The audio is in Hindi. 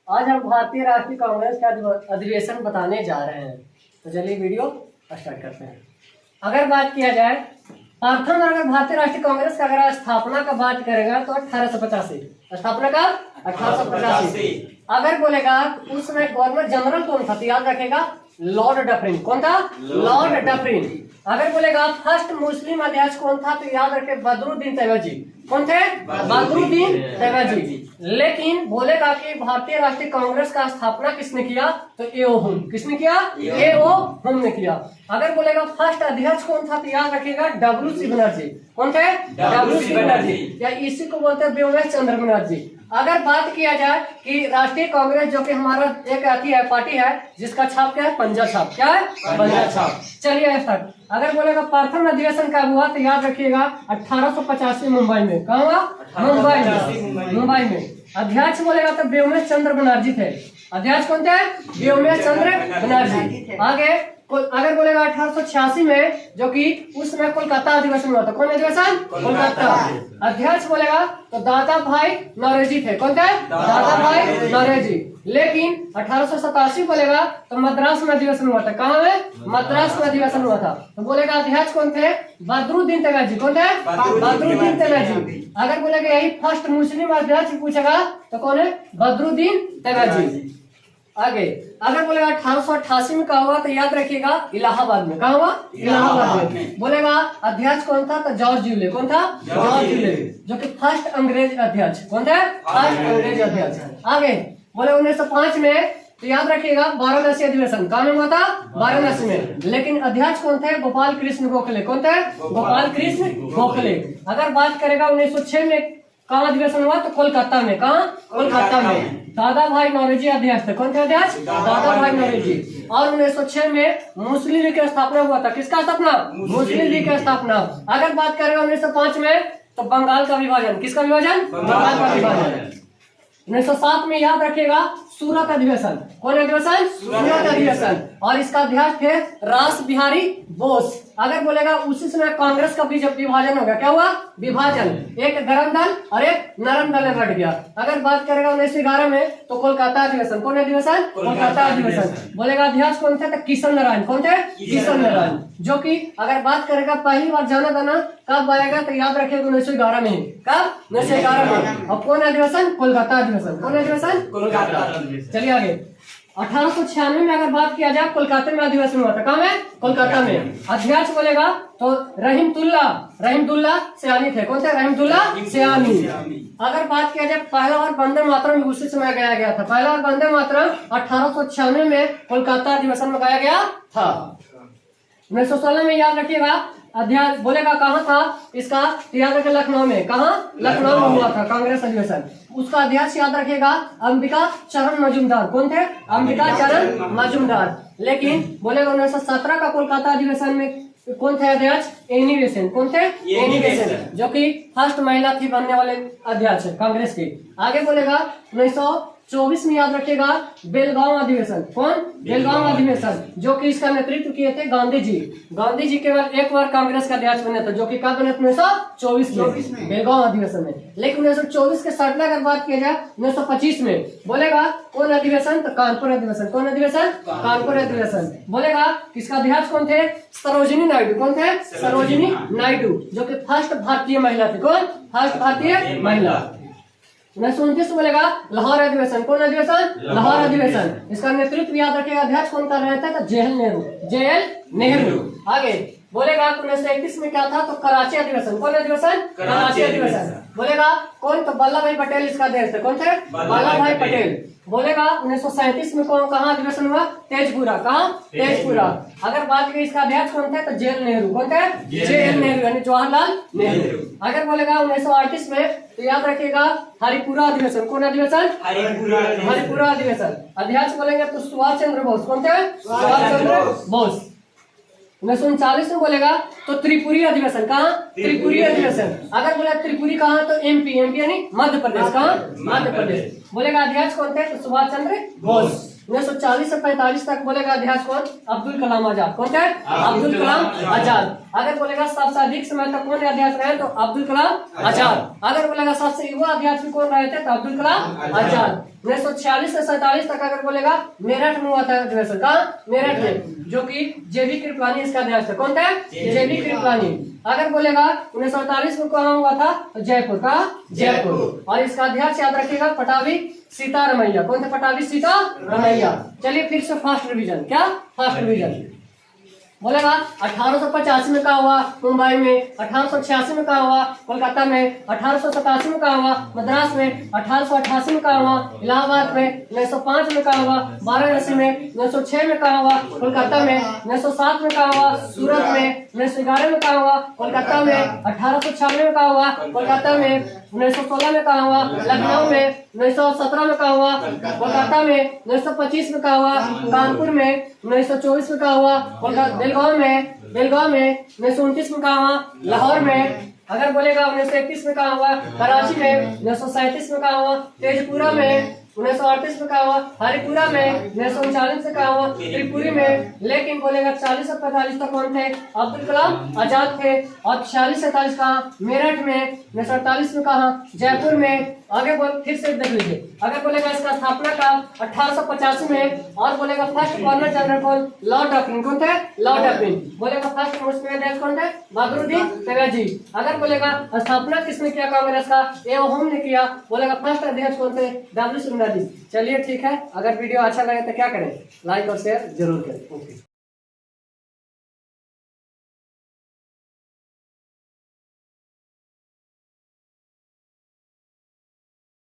आज हम भारतीय राष्ट्रीय कांग्रेस का अधिवेशन बताने जा रहे हैं। तो चलिए वीडियो स्टार्ट करते हैं। अगर बात किया जाए प्रथम, अगर भारतीय राष्ट्रीय कांग्रेस का अगर स्थापना का बात करेगा तो 1885 स्थापना का 1885। अगर बोलेगा उस समय गवर्नर जनरल कौन था तो याद रखेगा लॉर्ड डफरिन। कौन था? Lord Dufferin. अगर बोलेगा फर्स्ट मुस्लिम अध्यक्ष कौन था तो याद रखे बदरुद्दीन तैयबजी। कौन थे? बदरुद्दीन तैयबजी। लेकिन बोलेगा कि भारतीय राष्ट्रीय कांग्रेस का स्थापना किसने किया तो ए.ओ. हुम। किसने किया? ए.ओ. हुम ने किया। अगर बोलेगा फर्स्ट अध्यक्ष कौन था तो याद रखिएगा डब्ल्यू.सी. बनर्जी। कौन थे? डब्ल्यू.सी. बनर्जी, या इसी को बोलते हैं व्योमेश चंद्र बनर्जी। अगर बात किया जाए कि राष्ट्रीय कांग्रेस जो कि हमारा एक अथी है पार्टी है जिसका छाप क्या है? पंजा छाप। क्या है? पंजा छाप। चलिए स्टार्ट। अगर बोलेगा प्रथम अधिवेशन कब हुआ तो याद रखिएगा 1885 मुंबई में। कहाँ हुआ? मुंबई में। अध्यक्ष बोलेगा तो व्योमेश चंद्र बनर्जी थे। अध्यक्ष कौन थे? व्योमेश चंद्र बनर्जी। आगे अगर बोलेगा 1886 में जो कि उस समय कोलकाता अधिवेशन हुआ था। कौन अधिवेशन? कोलकाता। अध्यक्ष बोलेगा तो दादा भाई नौरोजी थे। कौन थे? दादा भाई नौरोजी। लेकिन 1887 बोलेगा तो मद्रास में अधिवेशन हुआ था। कहाँ में? मद्रास में अधिवेशन हुआ था। तो बोलेगा अध्यक्ष कौन थे? बदरुद्दीन तैयबजी। कौन थे? बदरुद्दीन तैयबजी। अगर बोलेगा यही फर्स्ट मुस्लिम अध्यक्ष पूछेगा तो कौन है? बदरुद्दीन तैयबजी। आगे अगर बोलेगा 1888 में कहा हुआ तो याद रखिएगा इलाहाबाद में। कहा हुआ? इलाहाबाद में। बोलेगा अध्यक्ष कौन था तो जॉर्ज ज्यूले। कौन था? जॉर्ज ज्यूले, जो कि फर्स्ट अंग्रेज अध्यक्ष। कौन थे? फर्स्ट अंग्रेज अध्यक्ष। आगे बोले 1905 में तो याद रखिएगा वाराणसी अधिवेशन। कहाँ में हुआ था? वाराणसी में। लेकिन अध्यक्ष कौन थे? गोपाल कृष्ण गोखले। कौन थे? गोपाल कृष्ण गोखले। अगर बात करेगा 1906 में कहाँ अधिवेशन हुआ तो कोलकाता में। कहाँ? कोलकाता में। दादा भाई नौरोजी अध्यक्ष थे। कौन थे अध्यक्ष? दादा भाई नौरोजी। और 1906 में मुस्लिम लीग की स्थापना हुआ था। किसका स्थापना? मुस्लिम लीग की स्थापना। अगर बात करेगा 1905 में तो बंगाल का विभाजन। किसका विभाजन? बंगाल का विभाजन। 1907 में याद रखिएगा सूरत अधिवेशन। कौन अधिवेशन? सूरत अधिवेशन। और इसका अध्यक्ष थे रास बिहारी बोस। अगर बोलेगा उसी समय कांग्रेस का विभाजन हो गया। क्या हुआ? विभाजन। एक गरम दल और एक नरम दल में बढ़ गया। अगर बात करेगा 1911 में तो कोलकाता अधिवेशन। कौन अधिवेशन? कोलकाता अधिवेशन। बोलेगा अध्यक्ष कौन थे तो किशन नारायण। कौन थे? किशन नारायण। जो कि अगर बात करेगा पहली बार जाना जाना कब आएगा तो याद रखिएगा 1911 में। कब? 1911 में। और कौन अधिवेशन? कोलकाता अधिवेशन। कौन अधिवेशन? कोलकाता। चलिए आगे 1896 में अगर बात किया जाए कोलकाता में अधिवेशन हुआ था। कहाँ में? कोलकाता में। अध्यक्ष बोलेगा तो रहीमतुल्ला सयानी थे। कौन थे? रहीमतुल्ला सयानी। अगर बात किया जाए पहला बार वंदे मातरम उसी समय गाया गया था। पहला बार वंदे मातरम 1896 में कोलकाता अधिवेशन में गाया गया था। 1916 में याद रखिएगा अध्यक्ष बोलेगा कहाँ था इसका तो याद रखे लखनऊ में। कहाँ? लखनऊ में हुआ था कांग्रेस अधिवेशन। उसका अध्यक्ष याद रखेगा अंबिका चरण मजूमदार। कौन थे? अंबिका चरण मजूमदार। लेकिन बोलेगा 1917 का कोलकाता अधिवेशन में कौन थे अध्यक्ष? Annie Besant. कौन थे? एनी बेसेंट, जो कि फर्स्ट महिला थी बनने वाले अध्यक्ष कांग्रेस के। आगे बोलेगा 1924 में याद रखिएगा बेलगांव अधिवेशन। कौन? बेलगांव अधिवेशन, जो कि इसका नेतृत्व किए थे गांधी जी। गांधी जी केवल एक बार कांग्रेस का अध्यक्ष बने थे, जो कि कब बने थे? 1924 में बेलगांव अधिवेशन में। लेकिन 1924 के सटना अगर बात किया जाए 1925 में बोलेगा कौन अधिवेशन तो कानपुर अधिवेशन। कौन अधिवेशन? कानपुर अधिवेशन। बोलेगा किसका अध्यक्ष कौन थे? सरोजिनी नायडू। कौन थे? सरोजिनी नायडू, जो कि फर्स्ट भारतीय महिला थी। कौन? फर्स्ट भारतीय महिला। 1929 बोलेगा लाहौर अधिवेशन। कौन अधिवेशन? लाहौर अधिवेशन। इसका नेतृत्व याद रखिएगा अध्यक्ष कौन कर रहे थे तो जवाहरलाल नेहरू। आगे बोलेगा 1931 में क्या था तो कराची अधिवेशन। कौन अधिवेशन? कराची अधिवेशन। बोलेगा कौन तो वल्लभ भाई पटेल इसका अध्यक्ष थे। कौन थे? वल्लभ भाई पटेल। बोलेगा 1937 में कौन कहाँ अधिवेशन हुआ? तेजपुरा। कहाँ? तेजपुरा। अगर बात की इसका अध्यक्ष कौन थे तो जवाहरलाल नेहरू। कौन थे? जवाहरलाल नेहरू, यानी जवाहरलाल नेहरू। अगर बोलेगा 1938 में तो याद रखिएगा हरिपुरा अधिवेशन। कौन अधिवेशन? हरिपुरा अधिवेशन। अध्यक्ष बोलेंगे तो सुभाष चंद्र बोस। कौन थे? सुभाष चंद्र बोस। 1939 में बोलेगा तो त्रिपुरी अधिवेशन। कहाँ? त्रिपुरी अधिवेशन। अगर बोला त्रिपुरी कहाँ तो एमपी यानी मध्य प्रदेश। कहाँ? मध्य प्रदेश। बोलेगा अध्यक्ष कौन थे तो सुभाष चंद्र बोस। 1940 से 45 तक बोलेगा अध्यक्ष कौन? अब्दुल कलाम आजाद। कौन थे? अब्दुल कलाम आजाद। अगर बोलेगा सबसे अधिक समय तक कौन अध्यक्ष रहे तो अब्दुल कलाम आजाद। अगर बोलेगा सबसे युवा अध्यक्ष कौन रहे थे तो अब्दुल कलाम आजाद। 1946 से 47 तक अगर बोलेगा मेरठ में हुआ था अधिवेशन। कहाँ? मेरठ में, जो कि जेबी कृपलानी इसका अध्यक्ष था। कौन था? जेबी कृपलानी। अगर बोलेगा 1948 में कहाँ हुआ था? तो जयपुर का, जयपुर। और इसका अध्यक्ष याद रखिएगा पटाभी सीतारमैया। कौन थे? पटाभी सीतारमैया। चलिए फिर से फर्स्ट रिवीजन। क्या? फर्स्ट रिवीजन बोलेगा 1885 में कहा हुआ मुंबई में, 1886 में कहा हुआ कोलकाता में, 1887 में कहा हुआ मद्रास में, 1888 में कहा हुआ इलाहाबाद में, 1905 में कहा हुआ वाराणसी में, 1906 में कहा हुआ कोलकाता में, 1907 में कहा हुआ सूरत में, 1911 में कहा हुआ कोलकाता में, 1896 में कहा हुआ कोलकाता में, 1916 में कहा हुआ लखनऊ में, 1917 में कहा हुआ कोलकाता में, 1925 में कहा हुआ कानपुर में, 1924 में कहा हुआ कोलकाता बेलगांव में, 1929 में कहा हुआ लाहौर में। अगर बोलेगा 1931 में कहा हुआ कराची में, 1937 में कहा हुआ तेजपुरा में, 1938 में कहा हुआ हरिपुरा में, 1939 में कहा हुआ त्रिपुरी में। लेकिन बोलेगा 40 से 45 तक कौन थे? अब्दुल कलाम आजाद थे। और 46 से 47 कहा मेरठ में, 1948 में कहा जयपुर में। आगे बोल फिर से देख लीजिए। अगर बोलेगा इसका स्थापना का 1885 में। और बोलेगा फर्स्ट गवर्नर जनरल कौन? Lord Dufferin. कौन थे? Lord Dufferin. बोलेगा फर्स्ट मुस्लिम अध्यक्ष कौन थे? बहादुरुद्दीन तैयबजी। अगर बोलेगा स्थापना किसने किया कांग्रेस का? एओहम ने किया। बोलेगा फर्स्ट अध्यक्ष कौन थे? डब्ल्यू सुंदर जी। चलिए ठीक है, अगर वीडियो अच्छा लगे तो क्या करें? लाइक और शेयर जरूर करें। ओके।